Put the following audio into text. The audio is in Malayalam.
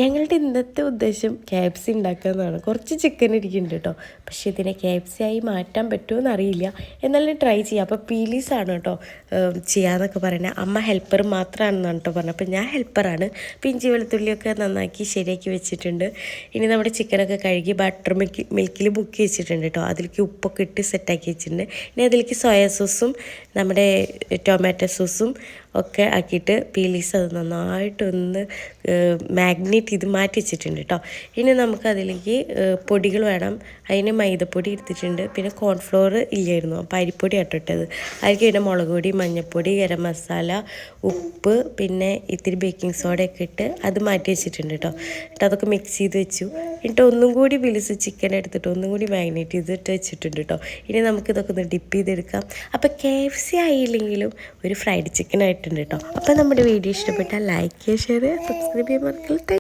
ഞങ്ങളുടെ ഇന്നത്തെ ഉദ്ദേശം KFC ഉണ്ടാക്കുക എന്നതാണ്. കുറച്ച് ചിക്കൻ ഇരിക്കുന്നുണ്ട് കേട്ടോ. പക്ഷേ ഇതിനെ KFC ആയി മാറ്റാൻ പറ്റുമോ എന്നറിയില്ല. എന്നാലും ട്രൈ ചെയ്യാം. അപ്പോൾ പീലീസാണ് കേട്ടോ ചെയ്യാമെന്നൊക്കെ പറയുന്നത്. അമ്മ ഹെൽപ്പർ മാത്രമാണെന്നാണ് കേട്ടോ പറഞ്ഞത്. അപ്പോൾ ഞാൻ ഹെൽപ്പറാണ്. ഇഞ്ചി വെളുത്തുള്ളിയൊക്കെ നന്നാക്കി ശരിയാക്കി വെച്ചിട്ടുണ്ട്. ഇനി നമ്മുടെ ചിക്കനൊക്കെ കഴുകി ബട്ടർ മിൽക്കിൽ മുക്കി വെച്ചിട്ടുണ്ട് കേട്ടോ. അതിലേക്ക് ഉപ്പൊക്കെ ഇട്ട് സെറ്റാക്കി വെച്ചിട്ടുണ്ട്. ഇനി അതിലേക്ക് സോയാ സോസും നമ്മുടെ ടൊമാറ്റോ സോസും ഒക്കെ ആക്കിയിട്ട് പീലീസ് അത് നന്നായിട്ടൊന്ന് മാഗ്നേറ്റ് ചെയ്ത് മാറ്റി വെച്ചിട്ടുണ്ട് കേട്ടോ. ഇനി നമുക്കതിലേക്ക് പൊടികൾ വേണം. അതിന് മൈദപ്പൊടി എടുത്തിട്ടുണ്ട്, പിന്നെ കോൺഫ്ലോർ ഇല്ലായിരുന്നു, അപ്പോൾ അരിപ്പൊടി ഇട്ടിട്ടത്. അതിലേക്ക് പിന്നെ മുളക് പൊടി, മഞ്ഞൾപ്പൊടി, ഗരം മസാല, ഉപ്പ്, പിന്നെ ഇത്തിരി ബേക്കിംഗ് സോഡയൊക്കെ ഇട്ട് അത് മാറ്റി വെച്ചിട്ടുണ്ട് കേട്ടോ. എന്നിട്ട് അതൊക്കെ മിക്സ് ചെയ്ത് വെച്ചു. എന്നിട്ട് ഒന്നും കൂടി പീലീസ് ചിക്കൻ എടുത്തിട്ട് ഒന്നും കൂടി മാഗ്നേറ്റ് ചെയ്തിട്ട് വെച്ചിട്ടുണ്ട് കേട്ടോ. ഇനി നമുക്കിതൊക്കെ ഒന്ന് ഡിപ്പ് ചെയ്തെടുക്കാം. അപ്പോൾ KFC ആയില്ലെങ്കിലും ഒരു ഫ്രൈഡ് ചിക്കൻ ആയിട്ടുണ്ട് കേട്ടോ. അപ്പോൾ നമ്മുടെ വീഡിയോ ഇഷ്ടപ്പെട്ടാൽ ലൈക്ക് ചെയ്യുക, ഷെയർ ചെയ്യുക, സബ്സ്ക്രൈബ് ചെയ്യാൻ മറക്കരുത്.